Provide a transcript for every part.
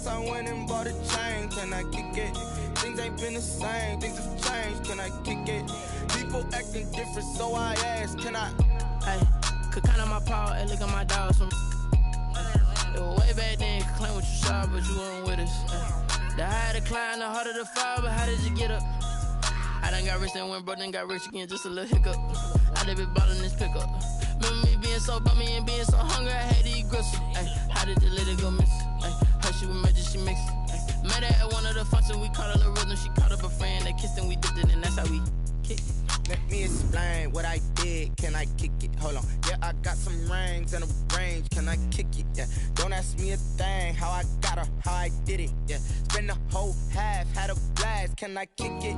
flex, I went and bought a chain. Can I kick it? Things ain't been the same, things have changed. Can I kick it? People acting different, so I asked, can I? Hey, could count on my power, hey, look at my dogs from. It was way back then, could claim what you saw, but you weren't with us. The higher the climb, the harder the fall, but how did you get up? I done got rich, then went broke, then got rich again, just a little hiccup. I done been ballin' this pickup. Remember me being so bummy and being so hungry, I had to eat gristle. Ay, how did the little go miss? Ay, her she was magic, she mixed. Met her at one of the functions, we caught a little rhythm. She caught up a friend, they kissed and we dipped it, and that's how we kick it. Let me explain what I did. Can I kick it? Hold on. Yeah, I got some rings and a range. Can I kick it? Yeah. Don't ask me a thing. How I got her, how I did it. Yeah. Spend the whole half, had a blast. Can I kick it?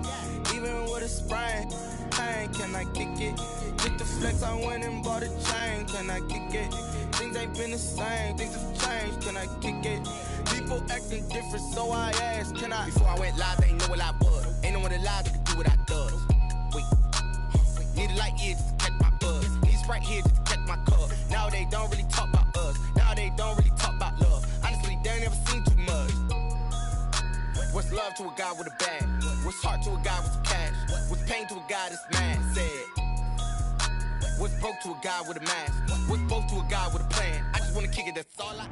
Even with a sprain, pain. Can I kick it? With the flex, I went and bought a chain. Can I kick it? Things ain't been the same. Things have changed. Can I kick it? People acting different, so I asked, can I? Before I went live, they ain't know what I was. Ain't no one alive that could do what I does. Wait. Need a light here just to catch my buzz. Need Sprite here just to catch my cup. Now they don't really talk about us. Now they don't really talk about love. Honestly, they ain't never seen too much. What's love to a guy with a bag? What's heart to a guy with some cash? What's pain to a guy that's mad? Said. What's broke to a guy with a mask? What's both to a guy with a plan? I just wanna kick it, that's all I.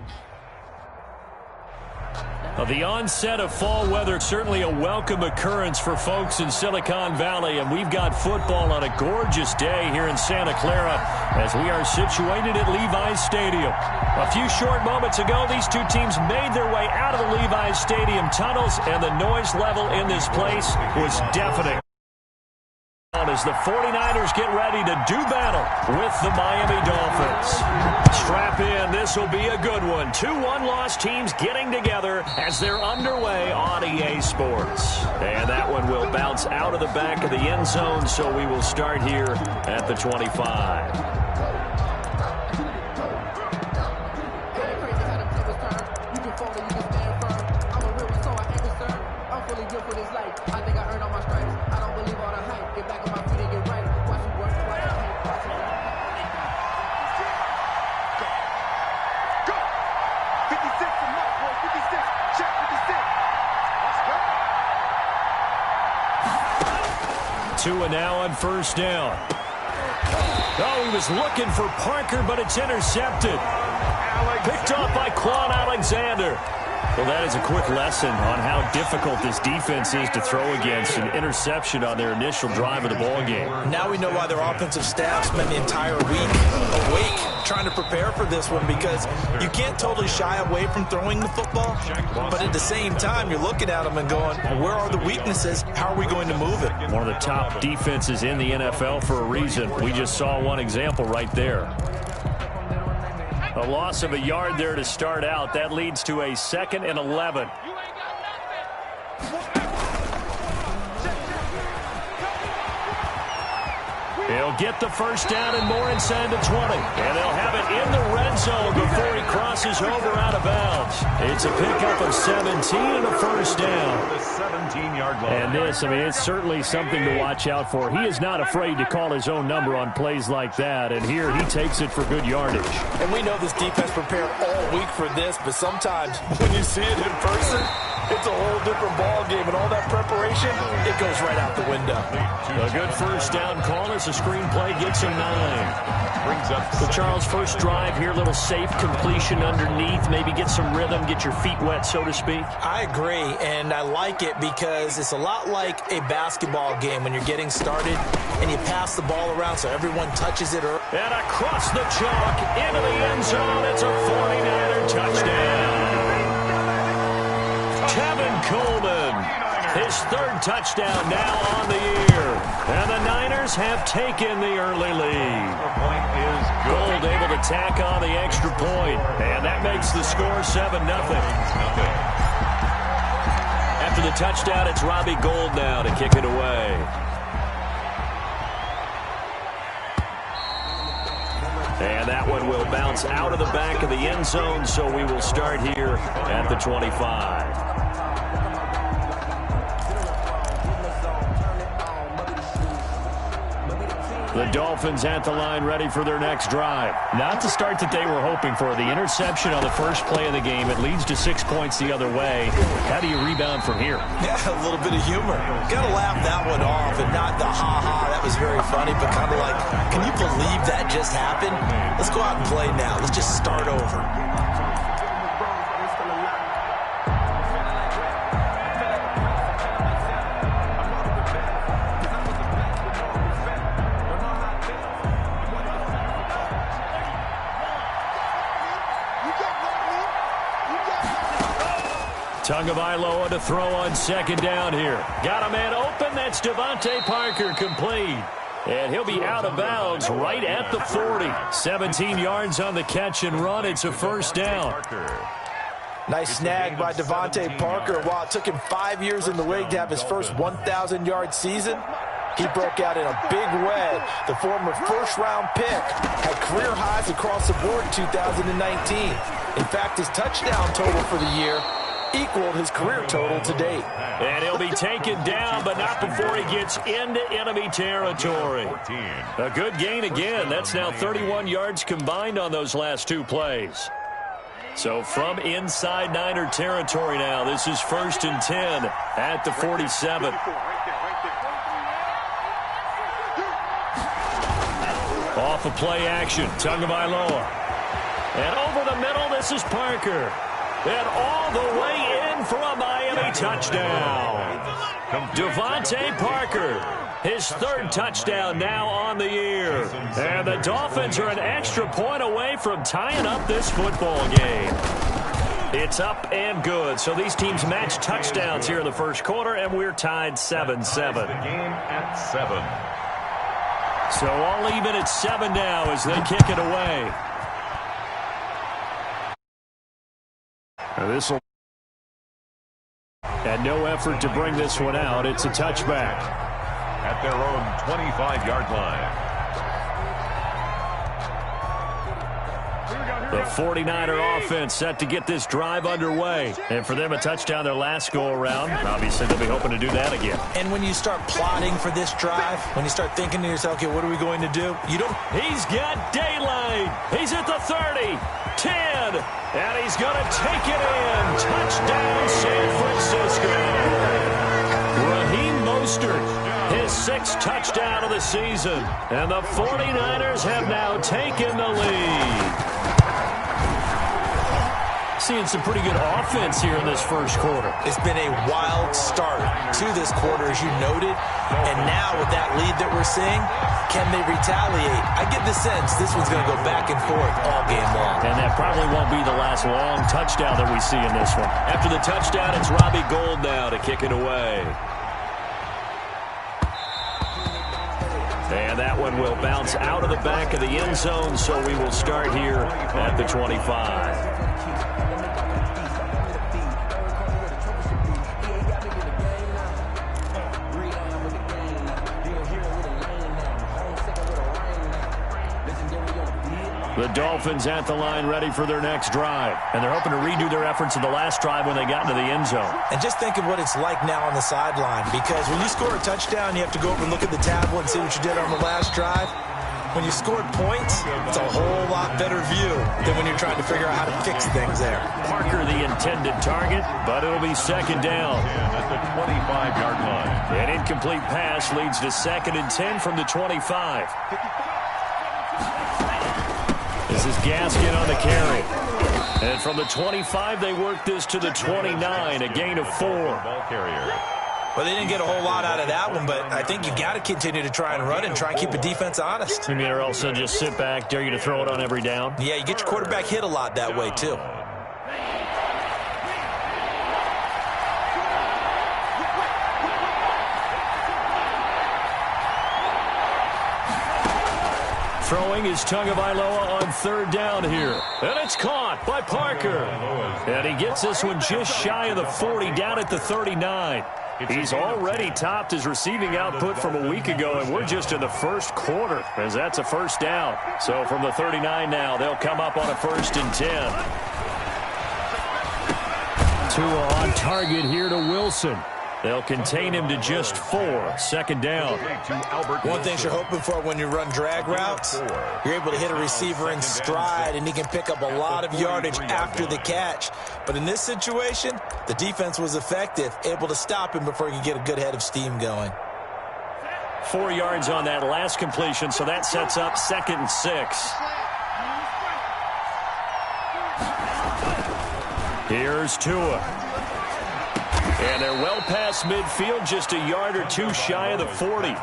The onset of fall weather, certainly a welcome occurrence for folks in Silicon Valley, and we've got football on a gorgeous day here in Santa Clara as we are situated at Levi's Stadium. A few short moments ago, these two teams made their way out of the Levi's Stadium tunnels, and the noise level in this place was deafening. As the 49ers get ready to do battle with the Miami Dolphins. Strap in, this will be a good one. Two one-loss teams getting together as they're underway on EA Sports. And that one will bounce out of the back of the end zone, so we will start here at the 25. Tua now on first down. Oh, he was looking for Parker, but it's intercepted. Picked off by Quan Alexander. Well, that is a quick lesson on how difficult this defense is to throw against. An interception on their initial drive of the ballgame. Now we know why their offensive staff spent the entire week awake trying to prepare for this one, because you can't totally shy away from throwing the football, but at the same time, you're looking at them and going, where are the weaknesses? How are we going to move it? One of the top defenses in the NFL for a reason. We just saw one example right there. A loss of a yard there to start out. That leads to a 2nd and 11. He'll get the first down and more inside the 20. And they'll have it in the red zone before he crosses over out of bounds. It's a pickup of 17 and a first down. The 17-yard line. And this, I mean, it's certainly something to watch out for. He is not afraid to call his own number on plays like that. And here he takes it for good yardage. And we know this defense prepared all week for this, but sometimes when you see it in person, it's a whole different ball game, and all that preparation, it goes right out the window. A good first down call as the screen play gets him 9. Brings up So Charles, first drive here, little safe completion underneath, maybe get some rhythm, get your feet wet, so to speak. I agree, and I like it because it's a lot like a basketball game when you're getting started and you pass the ball around so everyone touches it. And across the chalk into the end zone, it's a 49er touchdown. Kevin Coleman, his 3rd touchdown now on the year. And the Niners have taken the early lead. Gold able to tack on the extra point. And that makes the score 7-0. After the touchdown, it's Robbie Gould now to kick it away. And that one will bounce out of the back of the end zone, so we will start here at the 25. The Dolphins at the line ready for their next drive. Not the start that they were hoping for. The interception on the first play of the game. It leads to 6 points the other way. How do you rebound from here? Yeah, a little bit of humor. Got to laugh that one off and not the ha-ha. That was very funny, but kind of like, can you believe that just happened? Let's go out and play now. Let's just start over. Tagovailoa to throw on second down here. Got a man open. That's Devontae Parker, complete. And he'll be out of bounds right at the 40. 17 yards on the catch and run. It's a first down. Nice snag by Devontae Parker. While it took him 5 years in the league to have his first 1,000-yard season, he broke out in a big way. The former first-round pick had career highs across the board in 2019. In fact, his touchdown total for the year equaled his career total to date. And he'll be taken down, but not before he gets into enemy territory. A good gain again. That's now 31 yards combined on those last 2 plays. So from inside Niner territory now, this is 1st and 10 at the 47. Off of play action, Tagovailoa. And over the middle, this is Parker. And all the way in for a Miami touchdown. Devontae Parker, his 3rd touchdown now on the year. And the Dolphins are an extra point away from tying up this football game. It's up and good. So these teams match touchdowns here in the first quarter, and we're tied 7-7. The game at 7. So all even at 7 now as they kick it away. This will and no effort to bring this one out. It's a touchback at their own 25-yard line. The 49er offense set to get this drive underway. And for them, a touchdown their last go-around. Obviously, they'll be hoping to do that again. And when you start plotting for this drive, when you start thinking to yourself, okay, what are we going to do? You don't. He's got daylight. He's at the 30, 10, and he's going to take it in. Touchdown, San Francisco. Raheem Mostert, his 6th touchdown of the season. And the 49ers have now taken the lead. Seeing some pretty good offense here in this first quarter. It's been a wild start to this quarter, as you noted. And now with that lead that we're seeing, can they retaliate? I get the sense this one's going to go back and forth all game long. And that probably won't be the last long touchdown that we see in this one. After the touchdown, it's Robbie Gould now to kick it away. And that one will bounce out of the back of the end zone, so we will start here at the 25. The Dolphins at the line ready for their next drive. And they're hoping to redo their efforts in the last drive when they got into the end zone. And just think of what it's like now on the sideline, because when you score a touchdown, you have to go over and look at the tablet and see what you did on the last drive. When you scored points, it's a whole lot better view than when you're trying to figure out how to fix things there. Parker the intended target, but it'll be 2nd down. At the 25-yard line. An incomplete pass leads to 2nd and 10 from the 25. This is Gaskin on the carry. And from the 25, they work this to the 29, a gain of 4. Ball carrier. Well, they didn't get a whole lot out of that one, but I think you got to continue to try and run and try and keep the defense honest. You mean, or else they'll just sit back, dare you to throw it on every down? Yeah, you get your quarterback hit a lot that way, too. Throwing is Tagovailoa on 3rd down here. And it's caught by Parker. And he gets this one just shy of the 40, down at the 39. He's already topped his receiving output from a week ago, and we're just in the first quarter, as that's a first down. So from the 39 now, they'll come up on a 1st and 10. Tua on target here to Wilson. They'll contain him to just 4. Second down. One thing you're hoping for when you run drag routes, you're able to hit a receiver in stride, and he can pick up a lot of yardage after the catch. But in this situation, the defense was effective, able to stop him before he could get a good head of steam going. 4 yards on that last completion, so that sets up 2nd and 6. Here's Tua. And they're well past midfield, just a yard or 2 shy of the 40.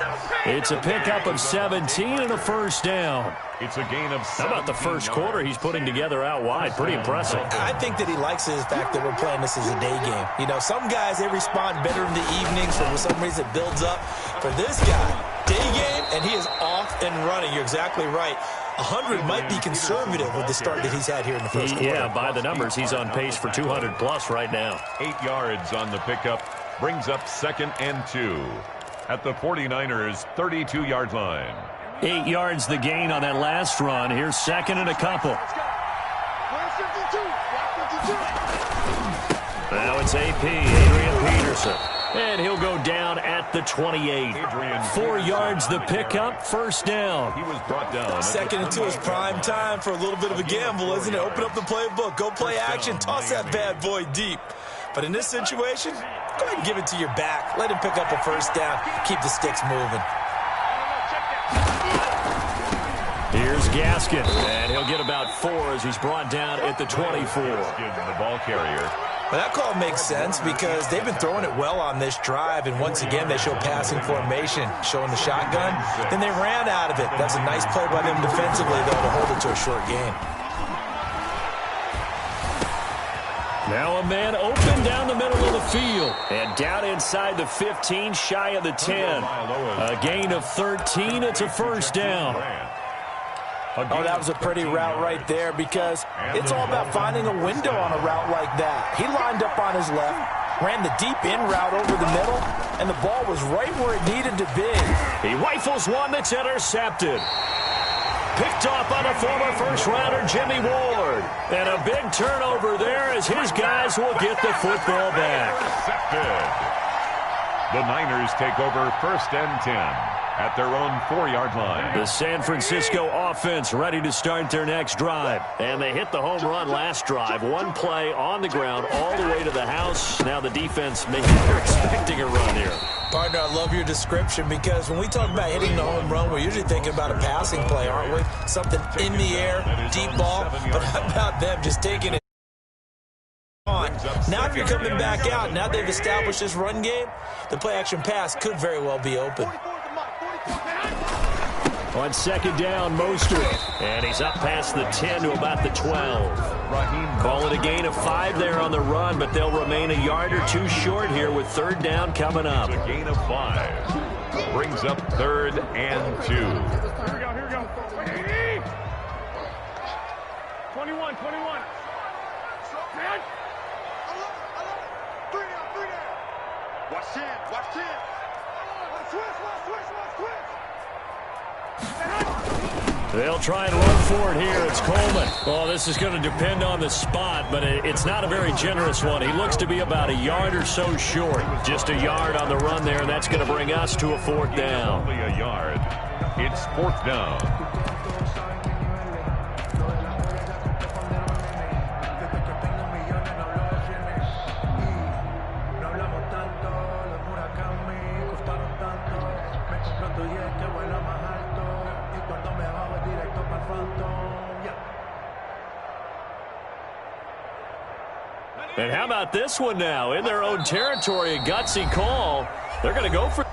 It's a pickup of 17 and a first down. It's a gain of 17. How about the first quarter he's putting together out wide? Pretty impressive. I think that he likes the fact that we're playing this as a day game. You know, some guys, they respond better in the evenings, so for some reason it builds up. For this guy, day game, and he is off and running. You're exactly right. 100 might be conservative with the start that he's had here in the first quarter. Yeah, by the numbers, he's on pace for 200+ right now. 8 yards on the pickup, brings up 2nd and 2 at the 49ers' 32-yard line. 8 yards the gain on that last run. Here's 2nd and a couple. Now it's AP, Adrian Peterson. And he'll go down at the 28. 4 yards the pickup, first down. He was brought down. 2nd and 2 is prime time for a little bit of a gamble, isn't it? Open up the playbook, go play action, toss that bad boy deep. But in this situation, go ahead and give it to your back. Let him pick up a first down. Keep the sticks moving. Here's Gaskin, and he'll get about 4 as he's brought down at the 24. The ball carrier. Well, that call makes sense because they've been throwing it well on this drive, and once again they show passing formation, showing the shotgun. Then they ran out of it. That's a nice play by them defensively, though, to hold it to a short gain. Now a man open down the middle of the field. And down inside the 15, shy of the 10. A gain of 13. It's a first down. Oh, that was a pretty route right there because it's all about finding a window on a route like that. He lined up on his left, ran the deep in route over the middle, and the ball was right where it needed to be. He rifles one that's intercepted. Picked off by the former first-rounder Jimmy Ward. And a big turnover there as his guys will get the football back. The Niners take over 1st and 10 at their own 4-yard line. The San Francisco offense ready to start their next drive. And they hit the home run last drive. One play on the ground all the way to the house. Now the defense maybe they're expecting a run here. Partner, I love your description because when we talk about hitting the home run, we're usually thinking about a passing play, aren't we? Something in the air, deep ball. But how about them just taking it on? Now if you're coming back out, now they've established this run game, the play-action pass could very well be open. On 2nd down, Mostert. And he's up past the 10 to about the 12. Call it a gain of 5 there on the run, but they'll remain a yard or 2 short here with 3rd down coming up. It's a gain of 5. Brings up 3rd and 2. Here we go, here we go. 21. Watch 10. They'll try and run for it here. It's Coleman. Well, this is going to depend on the spot, but it's not a very generous one. He looks to be about a yard or so short. Just a yard on the run there, and that's going to bring us to a 4th down. Only a yard. It's 4th down. And how about this one now? In their own territory, a gutsy call. They're going to go for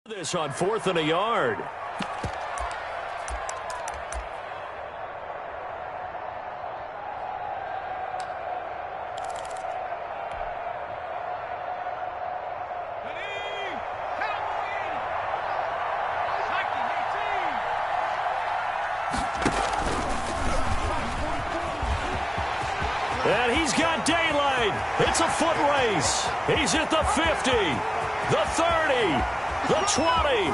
This on 4th and a yard. And he's got daylight. It's a foot race. He's at the 50, the 30, the 20,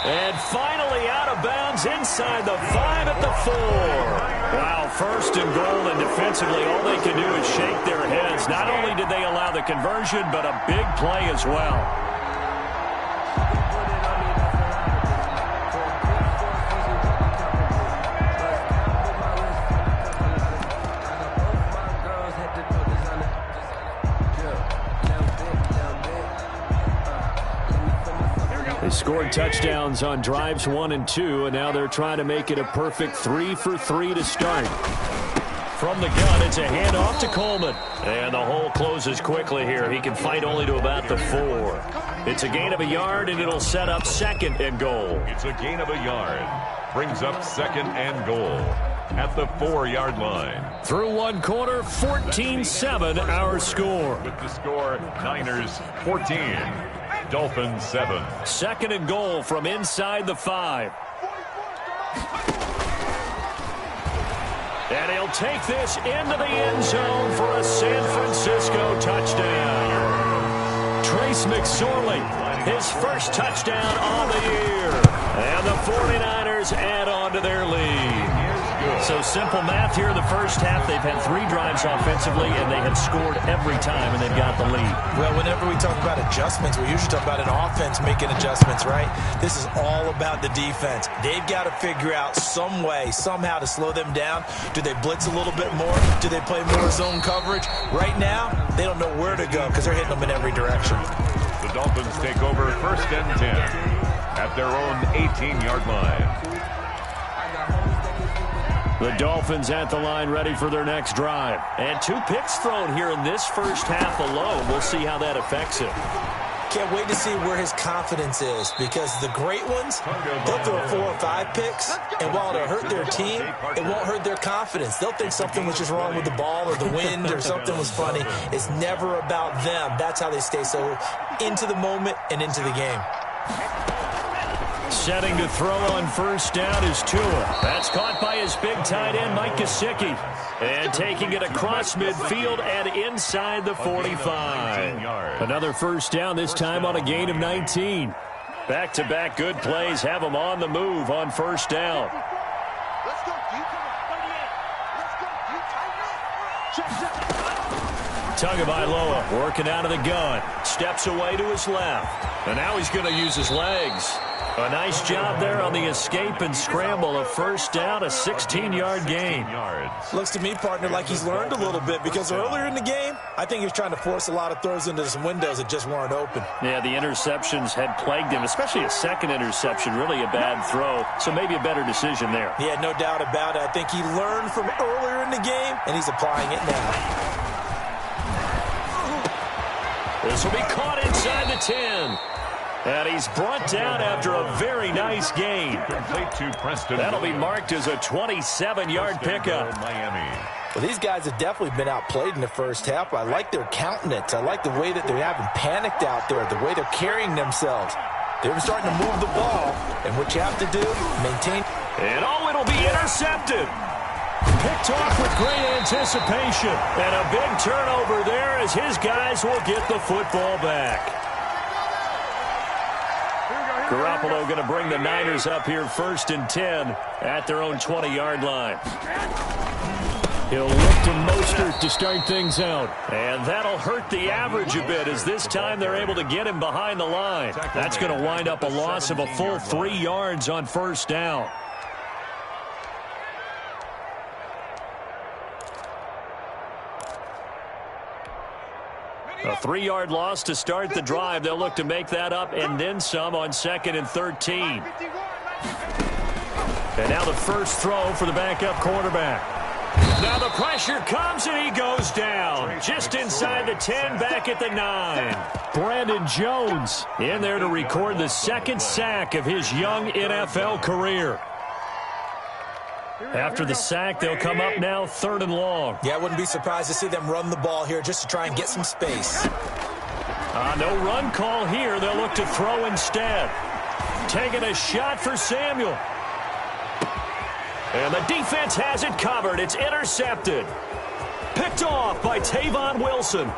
and finally out of bounds inside the 5 at the 4. Wow, 1st and goal, and defensively all they can do is shake their heads. Not only did they allow the conversion, but a big play as well. They scored touchdowns on drives 1 and 2, and now they're trying to make it a perfect 3 for 3 to start. From the gun, it's a handoff to Coleman. And the hole closes quickly here. He can fight only to about the 4. It's a gain of a yard, and it'll set up 2nd and goal. It's a gain of a yard. Brings up 2nd and goal at the 4-yard line. Through one quarter, 14-7 our score. With the score, Niners 14. Dolphins 7. 2nd and goal from inside the 5. And he'll take this into the end zone for a San Francisco touchdown. Trace McSorley, his first touchdown of the year. And the 49ers add on to their lead. So simple math here in the first half. They've had 3 drives offensively, and they have scored every time, and they've got the lead. Well, whenever we talk about adjustments, we usually talk about an offense making adjustments, right? This is all about the defense. They've got to figure out some way, somehow to slow them down. Do they blitz a little bit more? Do they play more zone coverage? Right now, they don't know where to go because they're hitting them in every direction. The Dolphins take over 1st and 10 at their own 18-yard line. The Dolphins at the line ready for their next drive. And 2 picks thrown here in this first half alone. We'll see how that affects him. Can't wait to see where his confidence is, because the great ones, they'll throw 4 or 5 picks, and while it'll hurt their team, it won't hurt their confidence. They'll think something was just wrong with the ball or the wind or something was funny. It's never about them. That's how they stay so into the moment and into the game. Setting to throw on first down is Tua. That's caught by his big tight end, Mike Gesicki. And taking it across midfield and inside the 45. Another first down, this time on a gain of 19. Back-to-back good plays have them on the move on first down. Tagovailoa working out of the gun. Steps away to his left. And now he's going to use his legs. A nice job there on the escape and scramble. A first down, a 16-yard gain. Looks to me, partner, like he's learned a little bit, because earlier in the game, I think he was trying to force a lot of throws into some windows that just weren't open. Yeah, the interceptions had plagued him, especially a second interception, really a bad throw. So maybe a better decision there. Yeah, no doubt about it. I think he learned from earlier in the game, and he's applying it now. This will be caught inside the 10. And he's brought down after a very nice gain. That'll be marked as a 27-yard pickup. Miami. Well, these guys have definitely been outplayed in the first half. I like their countenance. I like the way that they haven't panicked out there, the way they're carrying themselves. They're starting to move the ball, and what you have to do, maintain. And it'll be intercepted. Picked off with great anticipation. And a big turnover there as his guys will get the football back. Garoppolo going to bring the Niners up here 1st and 10 at their own 20-yard line. He'll look to Mostert to start things out. And that'll hurt the average a bit, as this time they're able to get him behind the line. That's going to wind up a loss of a full 3 yards on first down. A 3-yard loss to start the drive. They'll look to make that up and then some on 2nd and 13. And now the first throw for the backup quarterback. Now the pressure comes and he goes down. Just inside the 10, back at the 9. Brandon Jones in there to record the second sack of his young NFL career. After the sack, they'll come up now 3rd and long. Yeah, I wouldn't be surprised to see them run the ball here just to try and get some space. No run call here. They'll look to throw instead. Taking a shot for Samuel. And the defense has it covered. It's intercepted. Picked off by Tavon Wilson.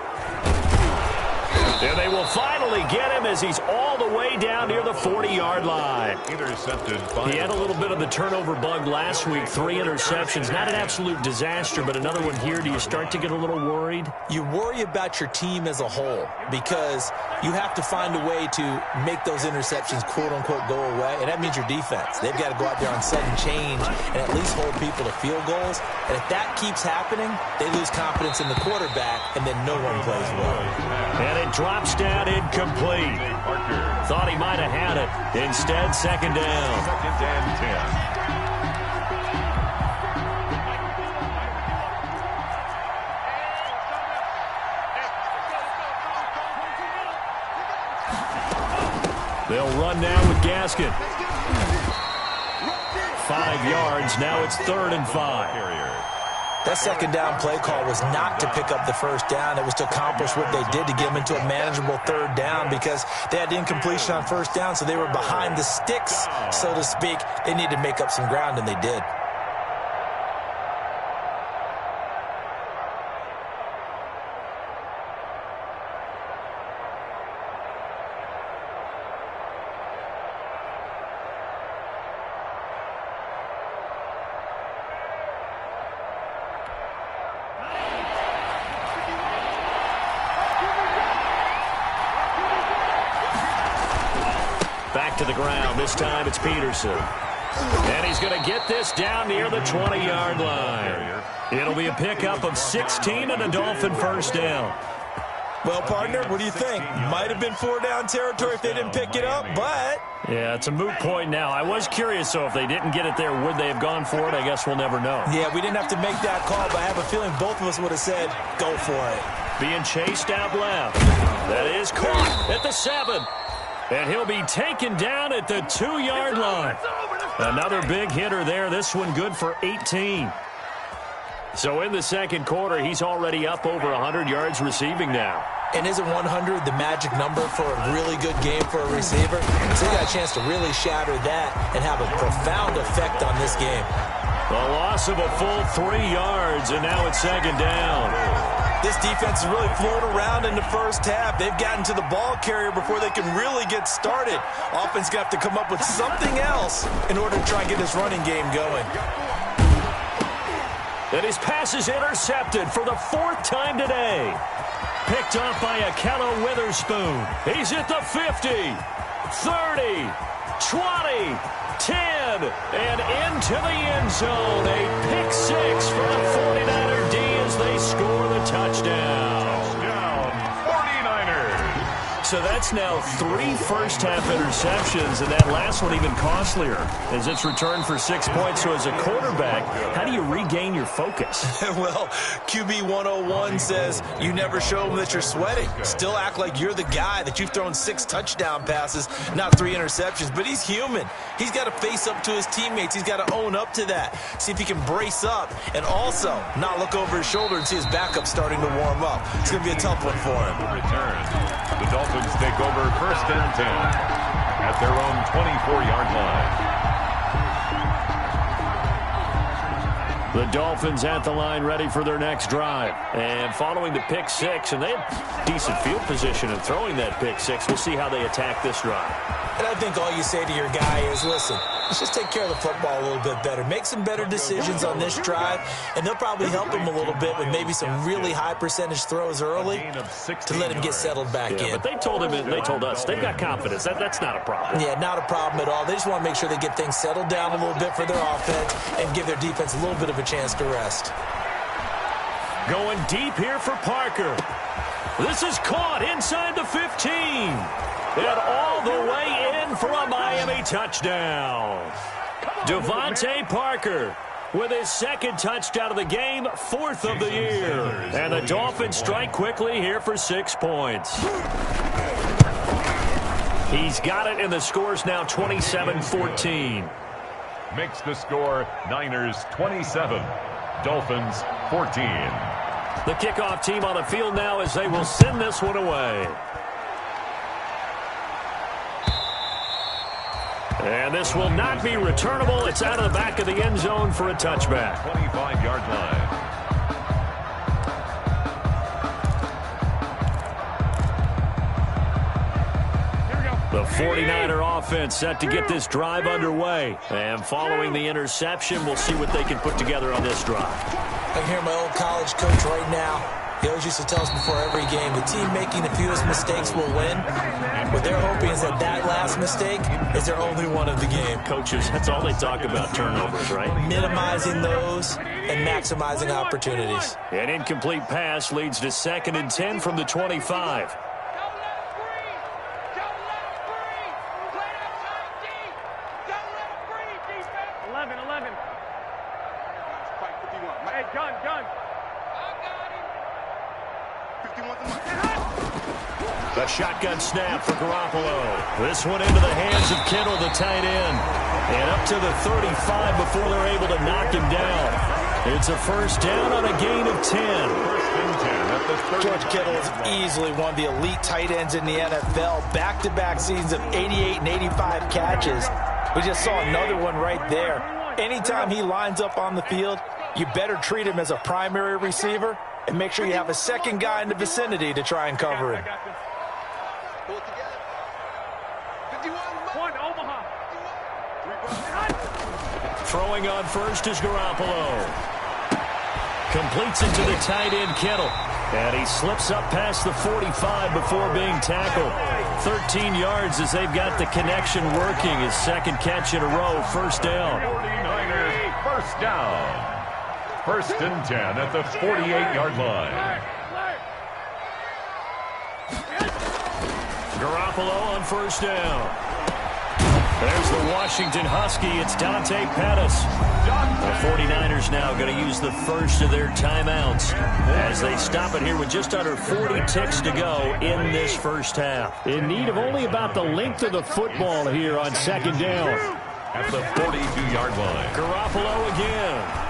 And they will finally get him as he's all the way down near the 40-yard line. Intercepted. He had a little bit of the turnover bug last week. 3 interceptions. Not an absolute disaster, but another one here. Do you start to get a little worried? You worry about your team as a whole because you have to find a way to make those interceptions, quote-unquote, go away, and that means your defense. They've got to go out there on sudden change and at least hold people to field goals. And if that keeps happening, they lose confidence in the quarterback, and then no one plays well. And it drops down incomplete. Thought he might have had it. Instead, 2nd down. 2nd and 10. They'll run now with Gaskin. 5 yards. Now it's 3rd and 5. That 2nd down play call was not to pick up the 1st down. It was to accomplish what they did to get them into a manageable 3rd down because they had incompletion on 1st down, so they were behind the sticks, so to speak. They needed to make up some ground, and they did. Back to the ground. This time it's Peterson. And he's going to get this down near the 20-yard line. It'll be a pickup of 16 and a Dolphin 1st down. Well, partner, what do you think? Might have been 4-down territory if they didn't pick it up, but... Yeah, it's a moot point now. I was curious, so if they didn't get it there, would they have gone for it? I guess we'll never know. Yeah, we didn't have to make that call, but I have a feeling both of us would have said, go for it. Being chased out left. That is caught at the 7. And he'll be taken down at the 2-yard line. Another big hitter there. This one good for 18. So in the 2nd quarter, he's already up over 100 yards receiving now. And isn't 100 the magic number for a really good game for a receiver? So he got a chance to really shatter that and have a profound effect on this game. A loss of a full 3 yards, and now it's 2nd down. This defense is really flown around in the 1st half. They've gotten to the ball carrier before they can really get started. Offense got to come up with something else in order to try and get this running game going. And his pass is intercepted for the 4th time today. Picked up by Akello Witherspoon. He's at the 50, 30, 20, 10, and into the end zone. A pick 6 for the 49er D as they score the touchdown. Touchdown, 49ers. So that's now 3 first-half interceptions, and that last one even costlier as it's returned for 6 points. So as a quarterback, how do you regain your focus? Well, QB 101 says you never show them that you're sweating. Still act like you're the guy, that you've thrown 6 touchdown passes, not 3 interceptions. But he's human. He's got to face up to his teammates. He's got to own up to that. See if he can brace up and also not look over his shoulder and see his backup starting to warm up. It's going to be a tough one for him. Return. The Dolphins take over 1st and 10 at their own 24-yard line. The Dolphins at the line ready for their next drive. And following the pick 6, and they have decent field position in throwing that pick 6. We'll see how they attack this drive. And I think all you say to your guy is, listen, let's just take care of the football a little bit better. Make some better decisions on this drive, and they'll probably help him a little bit with maybe some really high percentage throws early to let him get settled back in. But they told him, and they told us, they've got confidence. That's not a problem. Yeah, not a problem at all. They just want to make sure they get things settled down a little bit for their offense and give their defense a little bit of a chance to rest. Going deep here for Parker. This is caught inside the 15. And all the way in for a Miami touchdown. Devontae Parker with his second touchdown of the game, 4th of the year. And the Dolphins strike quickly here for 6 points. He's got it, and the score's now 27-14. Makes the score Niners 27, Dolphins 14. The kickoff team on the field now as they will send this one away. And this will not be returnable. It's out of the back of the end zone for a touchback. 25-yard line. The 49er offense set to get this drive underway. And following the interception, we'll see what they can put together on this drive. I can hear my old college coach right now. He always used to tell us before every game, the team making the fewest mistakes will win. What they're hoping is that last mistake is their only one of the game. Coaches, that's all they talk about, turnovers, right? Minimizing those and maximizing opportunities. An incomplete pass leads to 2nd and 10 from the 25. A shotgun snap for Garoppolo. This one into the hands of Kittle, the tight end. And up to the 35 before they're able to knock him down. It's a first down on a gain of 10. First and 10 at the 30. George Kittle is easily one of the elite tight ends in the NFL. Back-to-back seasons of 88 and 85 catches. We just saw another one right there. Anytime he lines up on the field, you better treat him as a primary receiver and make sure you have a second guy in the vicinity to try and cover him. Throwing on first is Garoppolo. Completes it to the tight end, Kittle. And he slips up past the 45 before being tackled. 13 yards as they've got the connection working. His second catch in a row, first down. 49ers, first down. First and 10 at the 48-yard line. Garoppolo on first down. There's the Washington Husky. It's Dante Pettis. The 49ers now going to use the first of their timeouts as they stop it here with just under 40 ticks to go in this first half. In need of only about the length of the football here on second down. At the 42-yard line. Garoppolo again.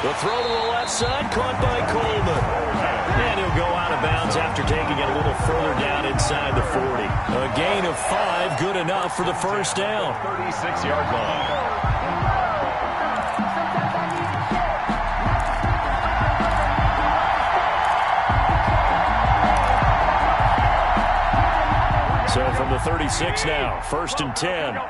The throw to the left side, caught by Coleman. And he'll go out of bounds after taking it a little further down inside the 40. A gain of 5, good enough for the first down. 36-yard line. So from the 36 now, first and 10.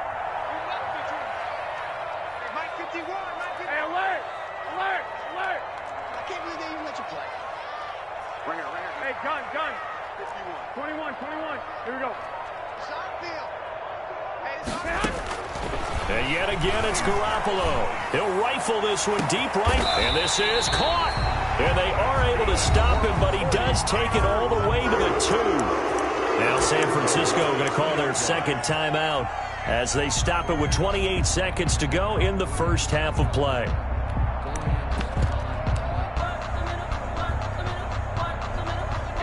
Gun. 21. Here we go. And yet again, it's Garoppolo. He'll rifle this one deep right. And this is caught. And they are able to stop him, but he does take it all the way to the 2. Now San Francisco going to call their second timeout as they stop it with 28 seconds to go in the first half of play.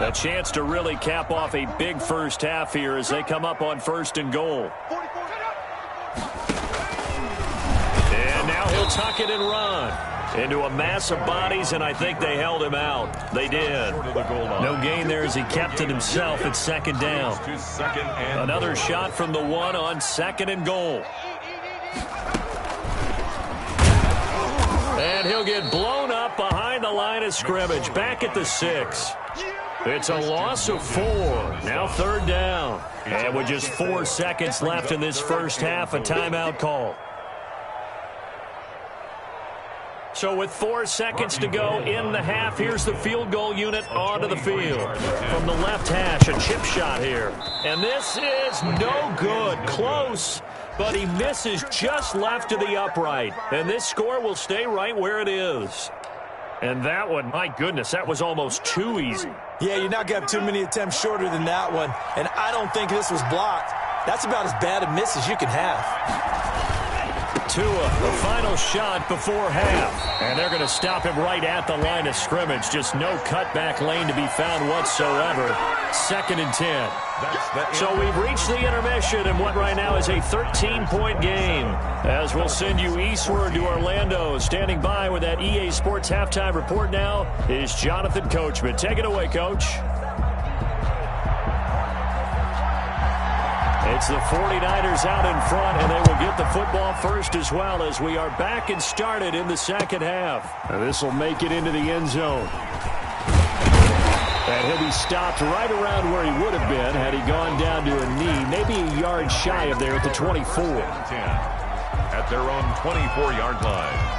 A chance to really cap off a big first half here as they come up on first and goal. And now he'll tuck it and run into a mass of bodies, and I think they held him out. They did. No gain there as he kept it himself at second down. Another shot from the 1 on second and goal. And he'll get blown up behind the line of scrimmage, back at the 6. It's a loss of 4. Now third down. And with just 4 seconds left in this first half, a timeout call. So with 4 seconds to go in the half, here's the field goal unit onto the field. From the left hash, a chip shot here. And this is no good. Close, but he misses just left of the upright. And this score will stay right where it is. And that one, my goodness, that was almost too easy. Yeah, you're not going to have too many attempts shorter than that one. And I don't think this was blocked. That's about as bad a miss as you can have. Tua, the final shot before half. And they're going to stop him right at the line of scrimmage. Just no cutback lane to be found whatsoever. 2nd and 10. So we've reached the intermission in what right now is a 13-point game. As we'll send you eastward to Orlando. Standing by with that EA Sports halftime report now is Jonathan Coachman. Take it away, Coach. It's the 49ers out in front, and they will get the football first as well as we are back and started in the second half. This will make it into the end zone. And he'll be stopped right around where he would have been had he gone down to a knee, maybe a yard shy of there at the 24. 10 at their own 24-yard line.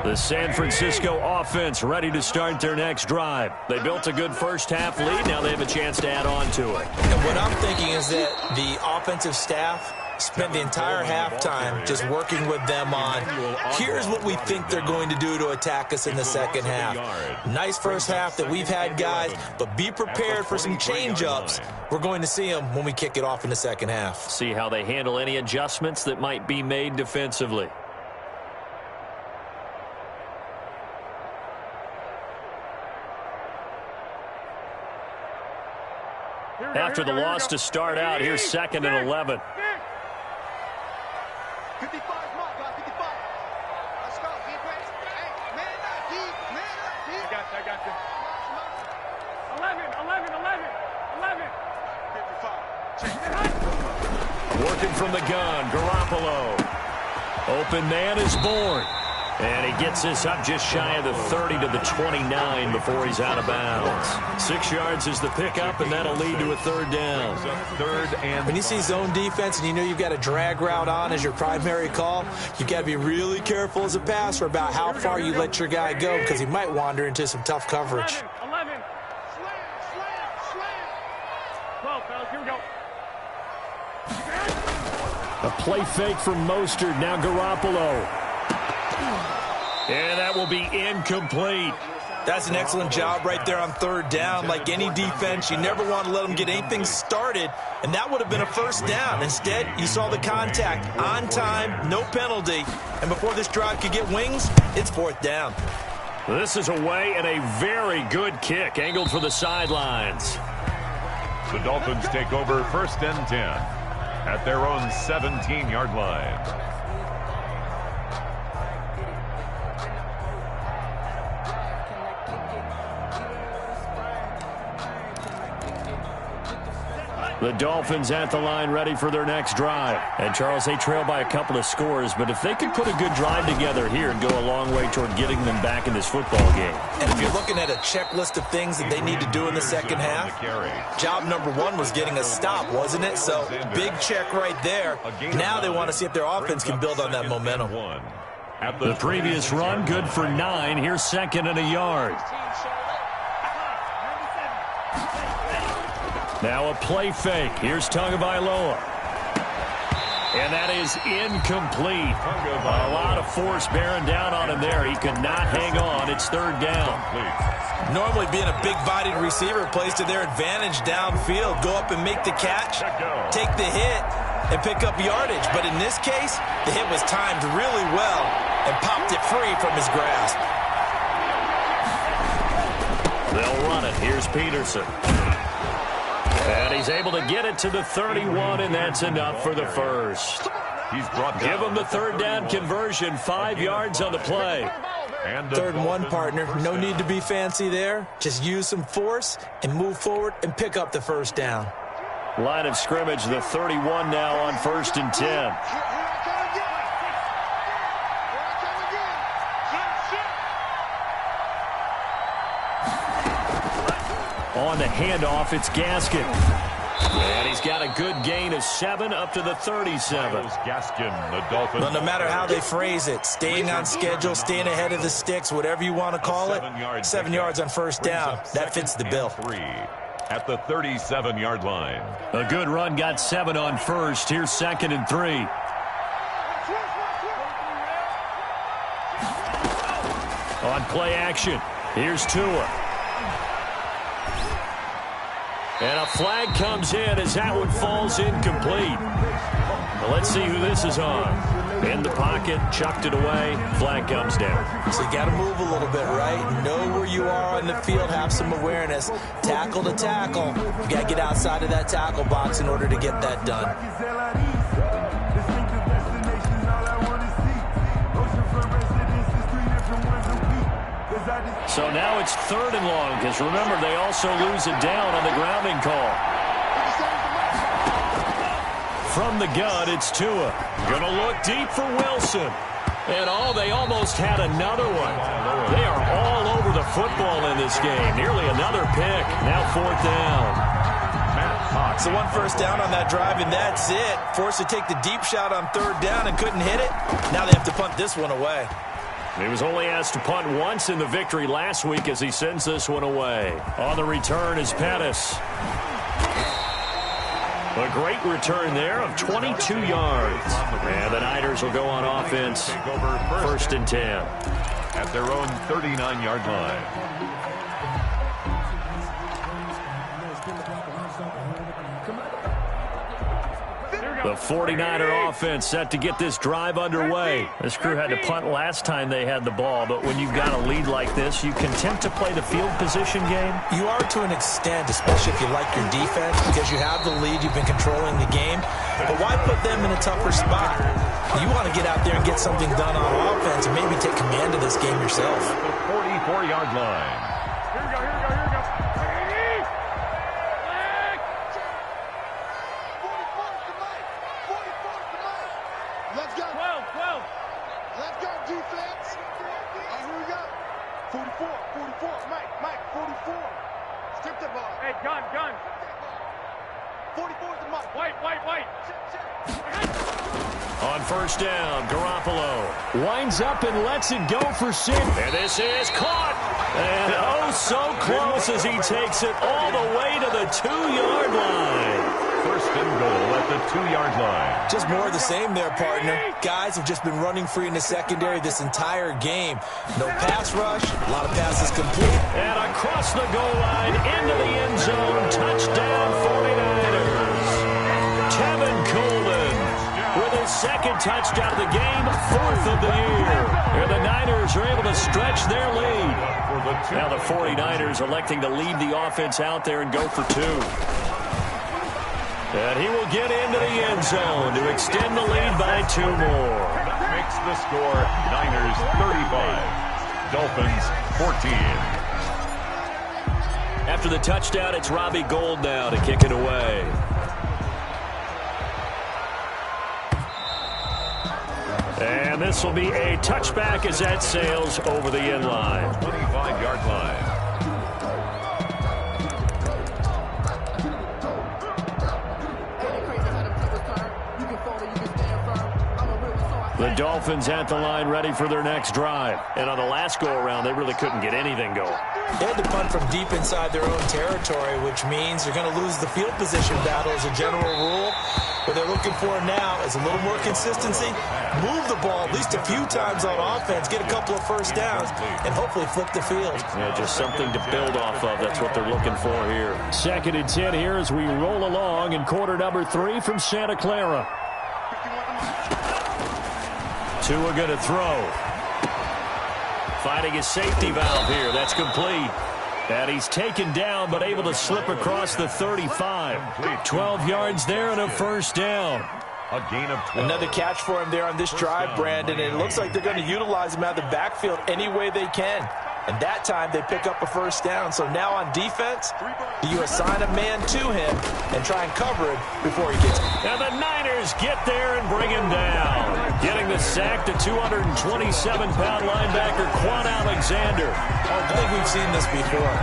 The San Francisco offense ready to start their next drive. They built a good first-half lead. Now they have a chance to add on to it. And what I'm thinking is that the offensive staff spent the entire halftime just working with them on, here's what we think they're going to do to attack us in the second half. Nice first half that we've had, guys, but be prepared for some change-ups. We're going to see them when we kick it off in the second half. See how they handle any adjustments that might be made defensively. After the loss to start out, here's 2nd and 11. 55 mark, 55. Let's go, defense. Hey, man up, deep, man up, deep. I got you. 11. 55. Working from the gun, Garoppolo. Open man is born. And he gets this up just shy of the 30 to the 29 before he's out of bounds. 6 yards is the pickup, and that'll lead to a 3rd down. When you see zone defense and you know you've got a drag route on as your primary call, you've got to be really careful as a passer about how far you let your guy go because he might wander into some tough coverage. 11. Slam. 12, fellas, here we go. A play fake from Mostert, now Garoppolo. And that will be incomplete. That's an excellent job right there on 3rd down. Like any defense, you never want to let them get anything started, and that would have been a 1st down. Instead, you saw the contact on time, no penalty, and before this drive could get wings, it's 4th down. This is away and a very good kick, angled for the sidelines. The Dolphins take over 1st and 10 at their own 17-yard line. The Dolphins at the line ready for their next drive. And, Charles, they trail by a couple of scores, but if they could put a good drive together here and go a long way toward getting them back in this football game. And if you're looking at a checklist of things that they need to do in the second half, job number 1 was getting a stop, wasn't it? So, big check right there. Now they want to see if their offense can build on that momentum. The previous run, good for 9. Here's 2nd and a yard. Now a play fake. Here's Tagovailoa. And that is incomplete. A lot of force bearing down on him there. He could not hang on. It's 3rd down. Normally being a big-bodied receiver plays to their advantage downfield. Go up and make the catch, take the hit, and pick up yardage. But in this case, the hit was timed really well and popped it free from his grasp. They'll run it. Here's Peterson. And he's able to get it to the 31, and that's enough for the 1st. Give him the 3rd down conversion, 5 yards on the play. And 3rd and 1, partner. No need to be fancy there. Just use some force and move forward and pick up the 1st down. Line of scrimmage, the 31 now on 1st and 10. On the handoff, it's Gaskin. And he's got a good gain of 7 up to the 37. Gaskin, the Dolphins. But no matter how they phrase it, staying on schedule, staying ahead of the sticks, whatever you want to call it, 7 yards on first down, that fits the bill. 3 at the 37-yard line. A good run got 7 on first. Here's 2nd and 3. On play action, here's Tua. And a flag comes in as that one falls incomplete. Well, let's see who this is on. In the pocket, chucked it away, flag comes down. So you got to move a little bit, right? Know where you are on the field, have some awareness. Tackle to tackle. You got to get outside of that tackle box in order to get that done. So now it's 3rd and long, because remember, they also lose it down on the grounding call. From the gun, it's Tua. Going to look deep for Wilson. And they almost had another one. They are all over the football in this game. Nearly another pick. Now 4th down. So 1 first down on that drive, and that's it. Forced to take the deep shot on 3rd down and couldn't hit it. Now they have to punt this one away. He was only asked to punt once in the victory last week as he sends this one away. On the return is Pettis. A great return there of 22 yards. And the Niners will go on offense. 1st and 10. At their own 39-yard line. The 49er offense set to get this drive underway. This crew had to punt last time they had the ball, but when you've got a lead like this, you content to play the field position game? You are to an extent, especially if you like your defense, because you have the lead, you've been controlling the game. But why put them in a tougher spot? You want to get out there and get something done on offense and maybe take command of this game yourself. The 44-yard line. Here we go, here we go, here we go. Let's go. 12. Let's go, defense. Here we go. 44. Mike, 44. Strip the ball. Hey, gun. 44 is the Mike. White. On first down, Garoppolo winds up and lets it go for 6. And this is caught. And so close as he takes it all the way to the 2-yard line. 1st and goal at the 2-yard line. Just more of the same there, partner. Guys have just been running free in the secondary this entire game. No pass rush, a lot of passes complete. And across the goal line, into the end zone, touchdown 49ers. Tevin Coleman with his 2nd touchdown of the game, 4th of the year. And the Niners are able to stretch their lead. Now the 49ers electing to leave the offense out there and go for 2. And he will get into the end zone to extend the lead by 2 more. That makes the score Niners 35, Dolphins 14. After the touchdown, it's Robbie Gould now to kick it away. And this will be a touchback as that sails over the end line. 25-yard line. The Dolphins at the line ready for their next drive. And on the last go-around, they really couldn't get anything going. They had to punt from deep inside their own territory, which means they're going to lose the field position battle as a general rule. What they're looking for now is a little more consistency, move the ball at least a few times on offense, get a couple of first downs, and hopefully flip the field. Yeah, just something to build off of. That's what they're looking for here. 2nd and 10 here as we roll along in quarter number 3 from Santa Clara. Tua going to throw. Finding his safety valve here. That's complete. And he's taken down but able to slip across the 35. 12 yards there and a first down. A gain of 12. Another catch for him there on this drive, Brandon. And it looks like they're going to utilize him out of the backfield any way they can. And that time they pick up a first down. So now on defense, you assign a man to him and try and cover it before he gets it. And the Niners get there and bring him down. Getting the sack to 227-pound linebacker Quan Alexander. I think we've seen this before.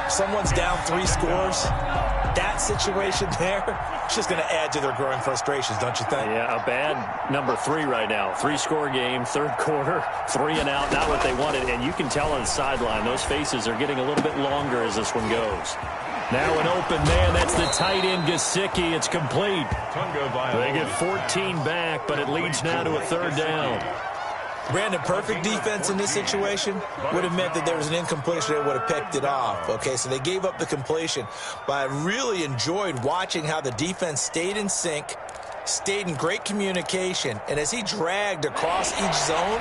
someone's down 3 scores, that situation there, it's just going to add to their growing frustrations, don't you think? Yeah, a bad number 3 right now. 3-score game, third quarter, 3 and out, not what they wanted. And you can tell on the sideline, those faces are getting a little bit longer as this one goes. Now an open man, that's the tight end, Gesicki. It's complete. They get 14 back, but it leads now to a 3rd down. Brandon, perfect defense in this situation would have meant that there was an incompletion that would have picked it off. Okay, so they gave up the completion. But I really enjoyed watching how the defense stayed in sync, stayed in great communication. And as he dragged across each zone,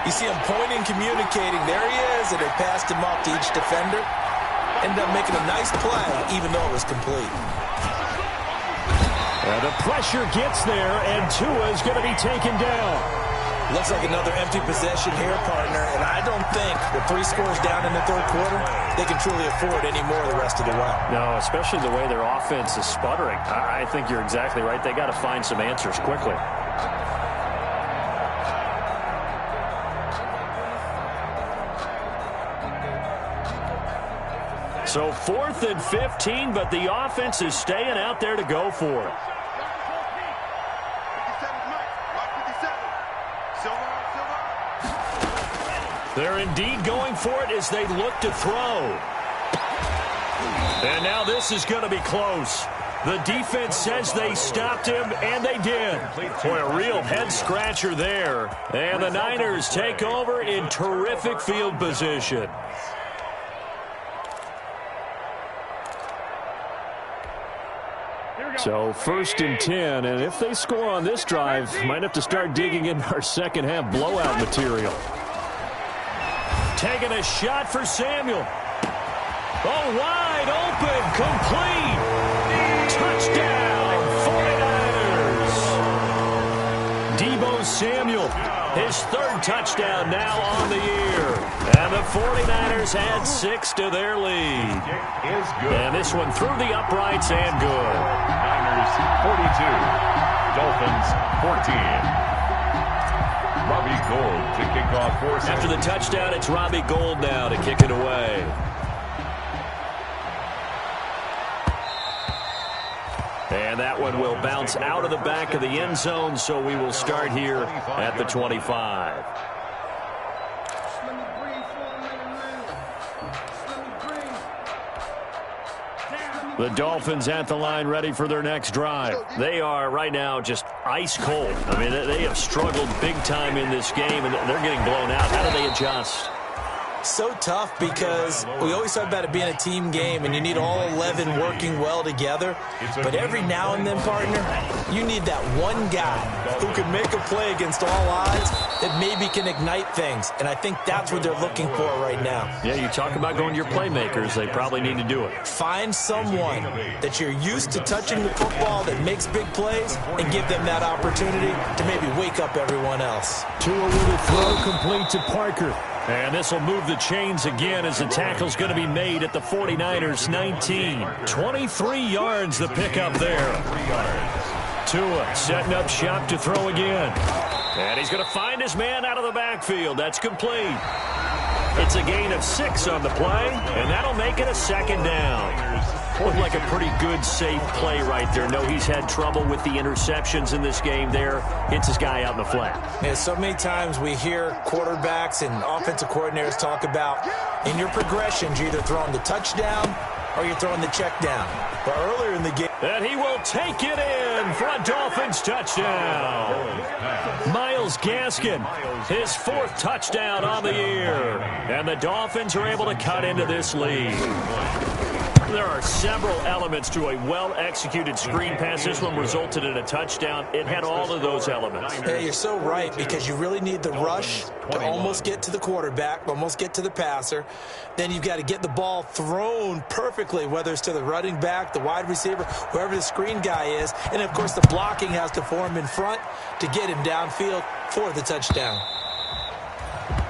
you see him pointing, communicating. There he is, and they passed him off to each defender. Ended up making a nice play, even though it was complete. The pressure gets there, and Tua is going to be taken down. Looks like another empty possession here, partner, and I don't think with 3 scores down in the 3rd quarter, they can truly afford any more the rest of the way. No, especially the way their offense is sputtering. I think you're exactly right. They got to find some answers quickly. So 4th and 15, but the offense is staying out there to go for it. They're indeed going for it as they look to throw. And now this is going to be close. The defense says they stopped him, and they did. Boy, a real head-scratcher there. And the Niners take over in terrific field position. So 1st and 10, and if they score on this drive, might have to start digging into our second-half blowout material. Taking a shot for Samuel. Oh, wide open, complete. Touchdown, 49ers. Deebo Samuel, his 3rd touchdown now on the year. And the 49ers add 6 to their lead. And this one through the uprights and good. Niners 42, Dolphins 14. Robbie Gould to kick off for Samuel. After the touchdown, it's Robbie Gould now to kick it away. And that one will bounce out of the back of the end zone, so we will start here at the 25. The Dolphins at the line ready for their next drive. They are right now just ice cold. I mean, they have struggled big time in this game, and they're getting blown out. How do they adjust? So tough because we always talk about it being a team game and you need all 11 working well together. But every now and then, partner, you need that one guy who can make a play against all odds that maybe can ignite things. And I think that's what they're looking for right now. Yeah, you talk about going to your playmakers. They probably need to do it. Find someone that you're used to touching the football that makes big plays and give them that opportunity to maybe wake up everyone else. Tua with a throw complete to Parker. And this will move the chains again as the tackle's going to be made at the 49ers 19. 23 yards the pickup there. Tua setting up shop to throw again. And he's going to find his man out of the backfield. That's complete. It's a gain of 6 on the play, and that'll make it a 2nd down. Looked like a pretty good, safe play right there. No, he's had trouble with the interceptions in this game there. Hits his guy out in the flat. Yeah, so many times we hear quarterbacks and offensive coordinators talk about in your progressions, you're either throwing the touchdown or you're throwing the check down. But earlier in the game... And he will take it in for a Dolphins touchdown. Myles Gaskin, his 4th touchdown on the year. And the Dolphins are able to cut into this lead. There are several elements to a well-executed screen pass. This one resulted in a touchdown. It had all of those elements. Yeah, you're so right, because you really need the rush to almost get to the quarterback, almost get to the passer. Then you've got to get the ball thrown perfectly, whether it's to the running back, the wide receiver, whoever the screen guy is. And, of course, the blocking has to form in front to get him downfield for the touchdown.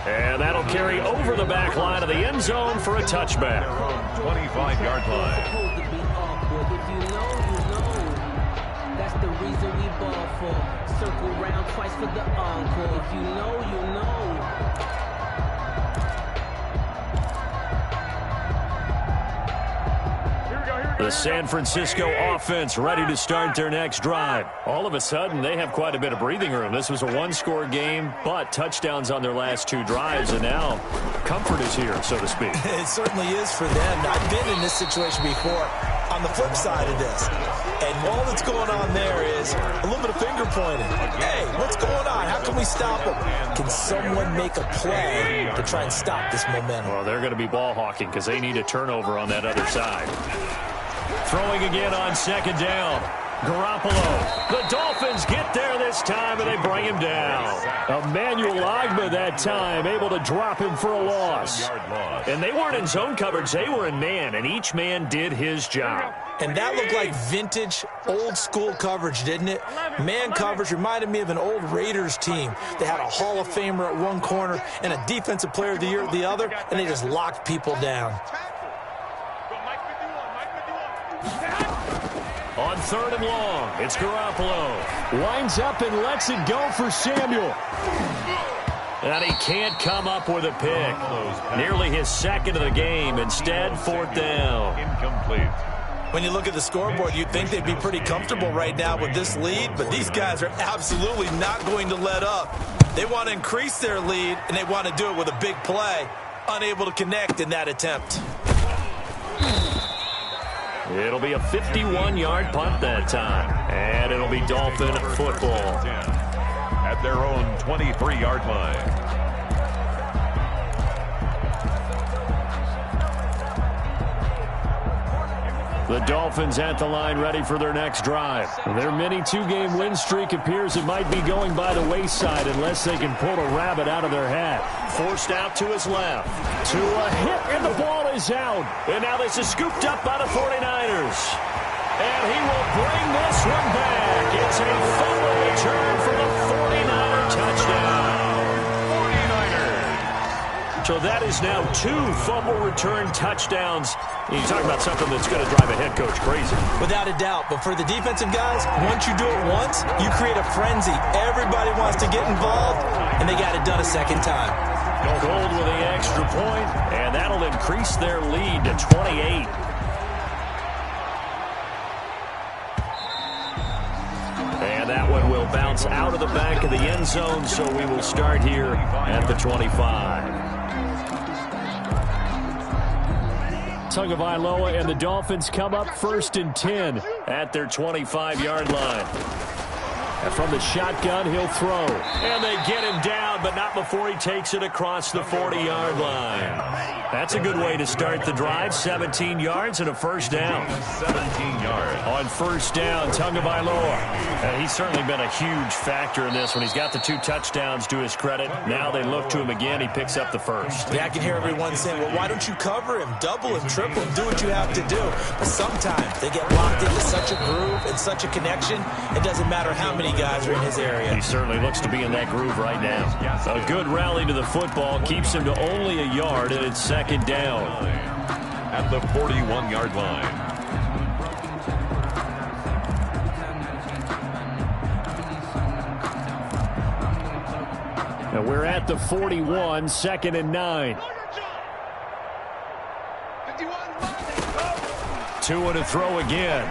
And that'll carry over the back line of the end zone for a touchback. 25-yard line. If you know, you know. That's the reason we ball for. Circle round twice for the encore. If you know, you know. The San Francisco offense ready to start their next drive. All of a sudden, they have quite a bit of breathing room. This was a one-score game, but touchdowns on their last 2 drives, and now comfort is here, so to speak. It certainly is for them. I've been in this situation before on the flip side of this. And all that's going on there is a little bit of finger pointing. Hey, what's going on? How can we stop them? Can someone make a play to try and stop this momentum? Well, they're going to be ball hawking because they need a turnover on that other side. Throwing again on second down. Garoppolo. The Dolphins get there this time, and they bring him down. Emmanuel Ogbah that time, able to drop him for a loss. And they weren't in zone coverage. They were in man, and each man did his job. And that looked like vintage, old-school coverage, didn't it? Man coverage reminded me of an old Raiders team. They had a Hall of Famer at one corner and a Defensive Player of the Year at the other, and they just locked people down. On 3rd and long, it's Garoppolo. Winds up and lets it go for Samuel. And he can't come up with a pick. Nearly his second of the game. Instead, 4th down. Incomplete. When you look at the scoreboard, you'd think they'd be pretty comfortable right now with this lead, but these guys are absolutely not going to let up. They want to increase their lead, and they want to do it with a big play. Unable to connect in that attempt. It'll be a 51-yard punt that time. And it'll be Dolphin football. At their own 23-yard line. The Dolphins at the line ready for their next drive. Their mini 2-game win streak appears it might be going by the wayside unless they can pull a rabbit out of their hat. Forced out to his left. To a hit, and the ball is out. And now this is scooped up by the 49ers. And he will bring this one back. It's a fumble return for the 49er touchdown. So that is now 2 fumble return touchdowns. You talk about something that's going to drive a head coach crazy. Without a doubt. But for the defensive guys, once you do it once, you create a frenzy. Everybody wants to get involved, and they got it done a second time. Gold with the extra point, and that'll increase their lead to 28. And that one will bounce out of the back of the end zone, so we will start here at the 25. Tagovailoa and the Dolphins come up 1st and 10 at their 25-yard line. And from the shotgun, he'll throw. And they get him down, but not before he takes it across the 40-yard line. That's a good way to start the drive. 17 yards and a first down. 17 yards. On first down, Tagovailoa. He's certainly been a huge factor in this one. He's got the 2 touchdowns to his credit. Now they look to him again. He picks up the first. Yeah, I can hear everyone saying, well, why don't you cover him? Double him, triple him, do what you have to do. But sometimes they get locked into such a groove and such a connection, it doesn't matter how many guys are in his area. He certainly looks to be in that groove right now. A good rally to the football keeps him to only a yard, and it's 2nd down. At the 41-yard line. Now we're at the 41, 2nd and 9. 2 to throw again.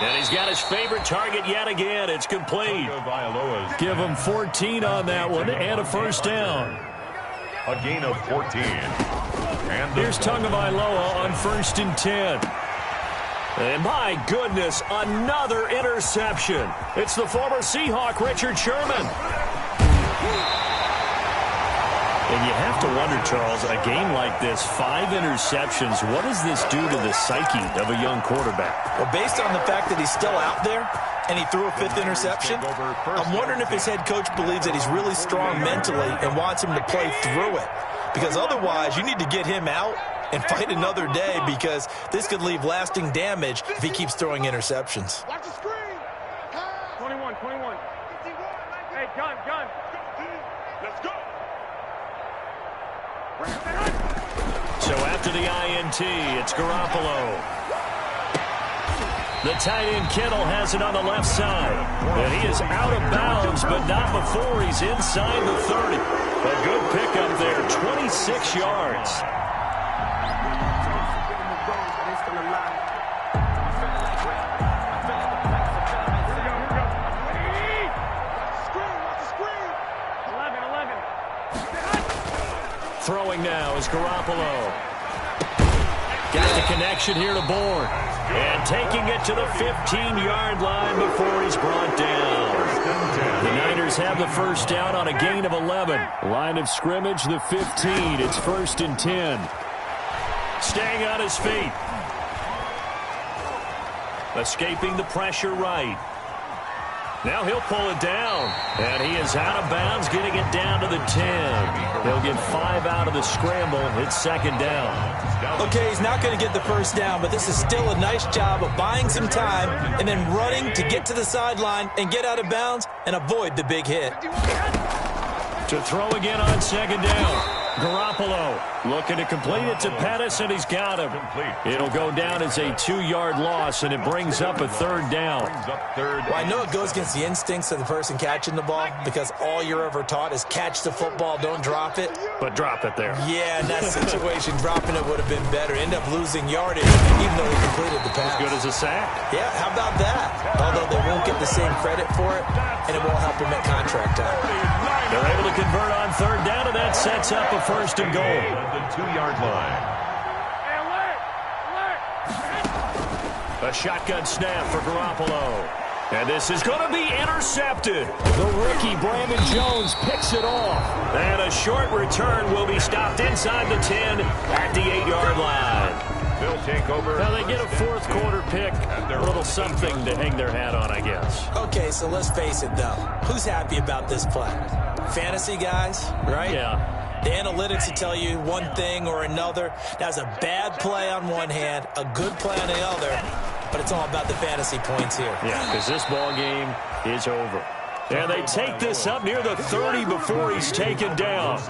And he's got his favorite target yet again. It's complete. Give him 14 on that one and a first down. A gain of 14. And here's Tagovailoa on 1st and 10. And my goodness, another interception. It's the former Seahawk, Richard Sherman. And you have to wonder, Charles, a game like this, 5 interceptions, what does this do to the psyche of a young quarterback? Well, based on the fact that he's still out there and he threw a 5th interception, I'm wondering if his head coach believes that he's really strong mentally and wants him to play through it. Because otherwise, you need to get him out and fight another day, because this could leave lasting damage if he keeps throwing interceptions. Watch the screen. 21. Hey, gun. Let's go. So after the INT, it's Garoppolo. The tight end Kittle has it on the left side. And he is out of bounds, but not before he's inside the 30. A good pickup there, 26 yards. Throwing now is Garoppolo. Got the connection here to Bourne. And taking it to the 15-yard line before he's brought down. The Niners have the first down on a gain of 11. Line of scrimmage, the 15. It's 1st and 10. Staying on his feet. Escaping the pressure right. Now he'll pull it down. And he is out of bounds, getting it down to the 10. He'll get 5 out of the scramble. It's 2nd down. Okay, he's not going to get the first down, but this is still a nice job of buying some time and then running to get to the sideline and get out of bounds and avoid the big hit. To throw again on 2nd down. Garoppolo looking to complete it to Pettis, and he's got him. It'll go down as a 2-yard loss, and it brings up a 3rd down. Well, I know it goes against the instincts of the person catching the ball because all you're ever taught is catch the football, don't drop it. But drop it there. Yeah, in that situation, dropping it would have been better. End up losing yardage, even though he completed the pass. As good as a sack. Yeah, how about that? Although they won't get the same credit for it, and it won't help him at contract time. They're able to convert on 3rd down, and that sets up a 1st and goal. At the 2-yard line. A shotgun snap for Garoppolo. And this is going to be intercepted. The rookie, Brandon Jones, picks it off. And a short return will be stopped inside the 10 at the 8-yard line. They'll take over. Now they get a 4th quarter pick. A little something to hang their hat on, I guess. Okay, so let's face it, though. Who's happy about this play? Fantasy guys, right? Yeah. The analytics will tell you one thing or another. That's a bad play on one hand, a good play on the other, but it's all about the fantasy points here. Yeah, because this ball game is over. And they take this up near the 30 before he's taken down.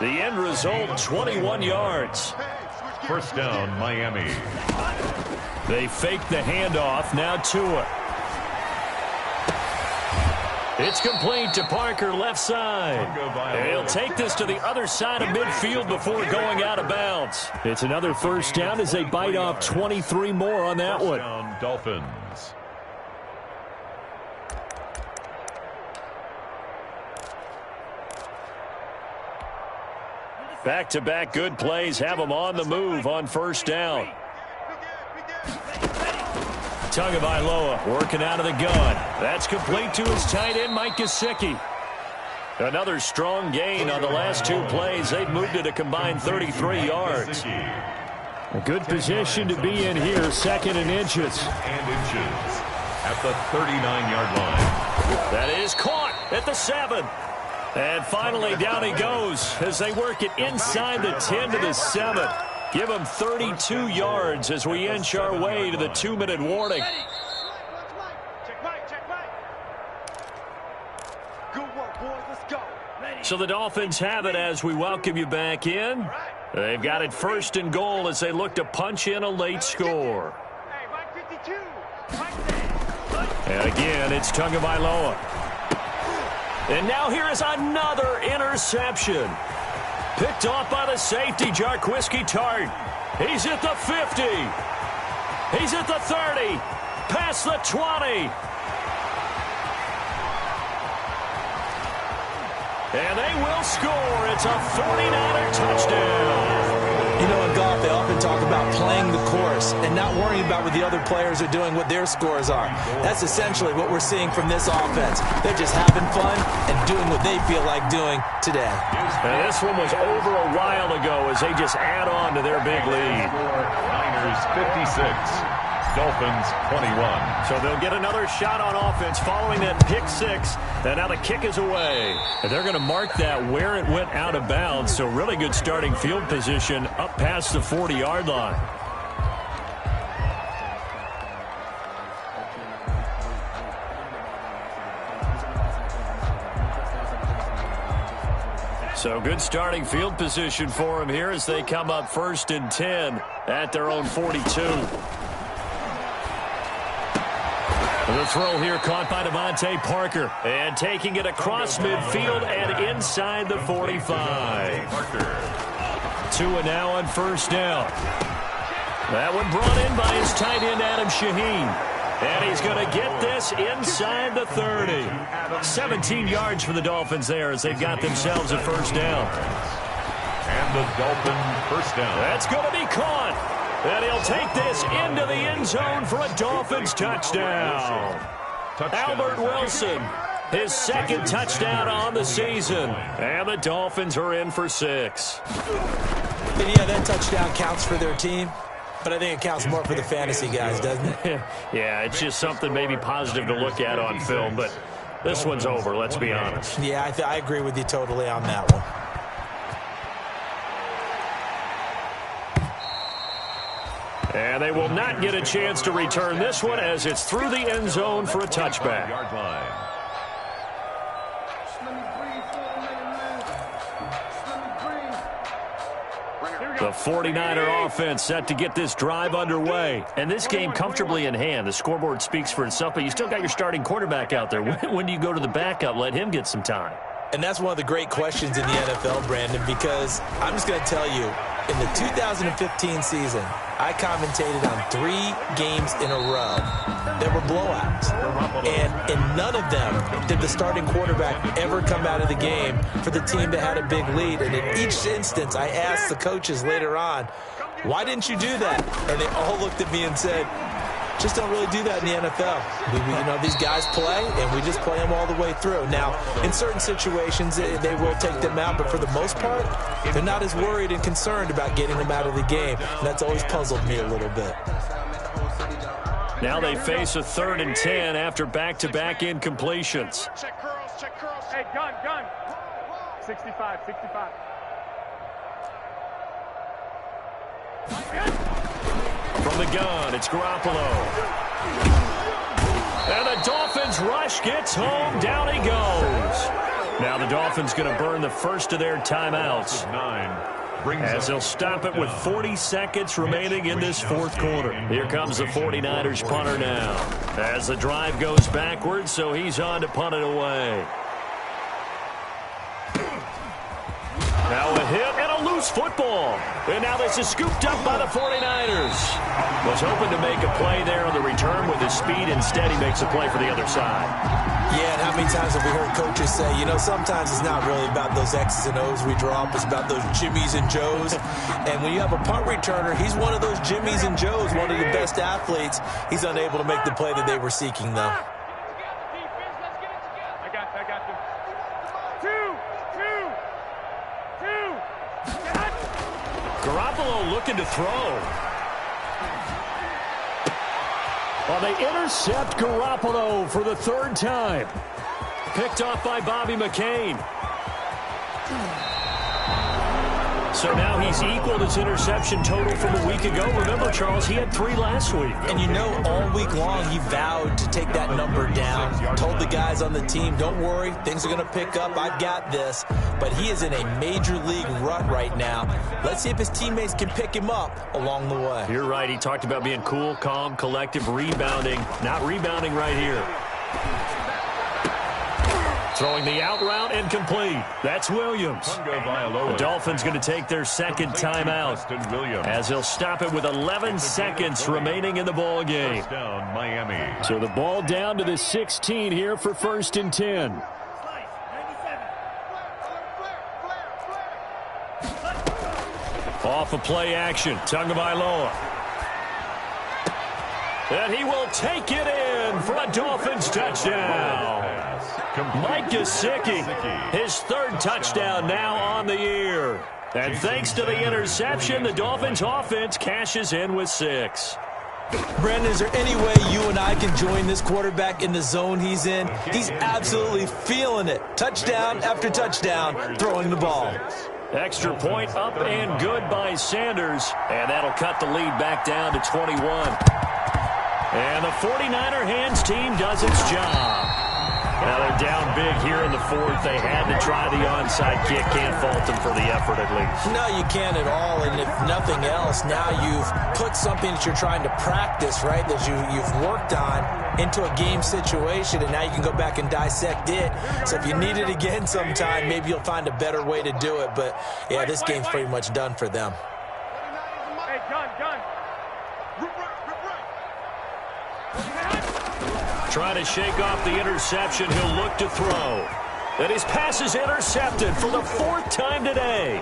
The end result, 21 yards. 1st down, Miami. They fake the handoff, now Tua. It's complete to Parker, left side. And he'll take this to the other side of midfield before going out of bounds. It's another 1st down as they bite off 23 more on that one. Down, Dolphins. Back-to-back good plays have them on the move on 1st down. Tagovailoa working out of the gun. That's complete to his tight end, Mike Gesicki. Another strong gain on the last 2 plays. They've moved it a combined 33 yards. A good position to be in here, 2nd and inches. At the 39-yard line. That is caught at the 7. And finally down he goes as they work it inside the 10 to the 7. Give him 32 yards as we inch our way to the 2-minute warning. So the Dolphins have it as we welcome you back in. They've got it 1st and goal as they look to punch in a late score. And again, it's Tagovailoa. And now here is another interception. Picked off by the safety, Jarquiski Tart. He's at the 50. He's at the 30. Past the 20. And they will score. It's a 49er touchdown. You know, in golf, they often talk about playing the course and not worrying about what the other players are doing, what their scores are. That's essentially what we're seeing from this offense. They're just having fun and doing what they feel like doing today. And this one was over a while ago as they just add on to their big lead. Niners 56. Dolphins 21. So they'll get another shot on offense following that pick 6. And now the kick is away. And they're going to mark that where it went out of bounds. So really good starting field position up past the 40-yard line. So good starting field position for them here as they come up 1st and 10 at their own 42. The throw here caught by Devontae Parker. And taking it across midfield and inside the 45. Tua now on 1st down. That one brought in by his tight end, Adam Shaheen. And he's going to get this inside the 30. 17 yards for the Dolphins there as they've got themselves a 1st down. the Dolphin first down. That's going to be caught. And he'll take this into the end zone for a Dolphins touchdown. Albert Wilson, his second touchdown on the season. And the Dolphins are in for 6. And yeah, that touchdown counts for their team, but I think it counts more for the fantasy guys, doesn't it? Yeah, it's just something maybe positive to look at on film, but this one's over, let's be honest. Yeah, I agree with you totally on that one. And they will not get a chance to return this one as it's through the end zone for a touchback. Yard line. The 49er offense set to get this drive underway. And this game comfortably in hand. The scoreboard speaks for itself, but you still got your starting quarterback out there. When do you go to the backup? Let him get some time. And that's one of the great questions in the NFL, Brandon, because I'm just going to tell you, in the 2015 season, I commentated on 3 games in a row that were blowouts. And in none of them did the starting quarterback ever come out of the game for the team that had a big lead. And in each instance, I asked the coaches later on, why didn't you do that? And they all looked at me and said, just don't really do that in the NFL. These guys play, and we just play them all the way through. Now, in certain situations, they will take them out, but for the most part, they're not as worried and concerned about getting them out of the game. And that's always puzzled me a little bit. Now they face a 3rd and 10 after back-to-back incompletions. Check curls, check curls. Hey, gun. 65. From the gun, it's Garoppolo. And the Dolphins rush gets home. Down he goes. Now the Dolphins going to burn the first of their timeouts, as they'll stop it with 40 seconds remaining in this 4th quarter. Here comes the 49ers punter now, as the drive goes backwards, so he's on to punt it away. Now a hit and a loose football. And now this is scooped up by the 49ers. Was hoping to make a play there on the return with his speed. Instead, he makes a play for the other side. Yeah, and how many times have we heard coaches say, sometimes it's not really about those X's and O's we draw up. It's about those Jimmies and Joes. And when you have a punt returner, he's one of those Jimmies and Joes, one of the best athletes. He's unable to make the play that they were seeking, though. I got you. Two. Garoppolo looking to throw. Well, they intercept Garoppolo for the 3rd time. Picked off by Bobby McCain. So now he's equaled his interception total from a week ago. Remember, Charles, he had 3 last week. And all week long he vowed to take that number down. Told the guys on the team, don't worry, things are going to pick up. I've got this. But he is in a major league rut right now. Let's see if his teammates can pick him up along the way. You're right. He talked about being cool, calm, collective, rebounding. Not rebounding right here. Throwing the out route incomplete. That's Williams. The Dolphins going to take their 2nd timeout, as they'll stop it with 11 seconds remaining in the ball game. Down, Miami. So the ball down to the 16 here for 1st and 10. Off of play action, Tagovailoa. And he will take it in for a Dolphins touchdown. Mike Gesicki, his 3rd touchdown now on the year. And thanks to the interception, the Dolphins offense cashes in with 6. Brandon, is there any way you and I can join this quarterback in the zone he's in? He's absolutely feeling it. Touchdown after touchdown, throwing the ball. Extra point up and good by Sanders. And that'll cut the lead back down to 21. And the 49er hands team does its job. Now they're down big here in the 4th. They had to try the onside kick. Can't fault them for the effort at least. No, you can't at all. And if nothing else, now you've put something that you're trying to practice, right, that you've worked on into a game situation, and now you can go back and dissect it. So if you need it again sometime, maybe you'll find a better way to do it. But, yeah, this game's pretty much done for them. Hey, gun. Trying to shake off the interception. He'll look to throw. And his pass is intercepted for the 4th time today.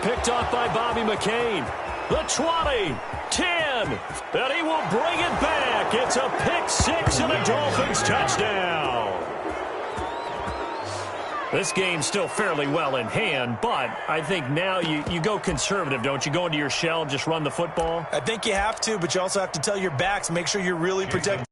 picked off by Bobby McCain. The 20, 10, and he will bring it back. It's a pick six and a Dolphins touchdown. This game's still fairly well in hand, but I think now you go conservative, don't you? Go into your shell, just run the football? I think you have to, but you also have to tell your backs, make sure you're really protecting.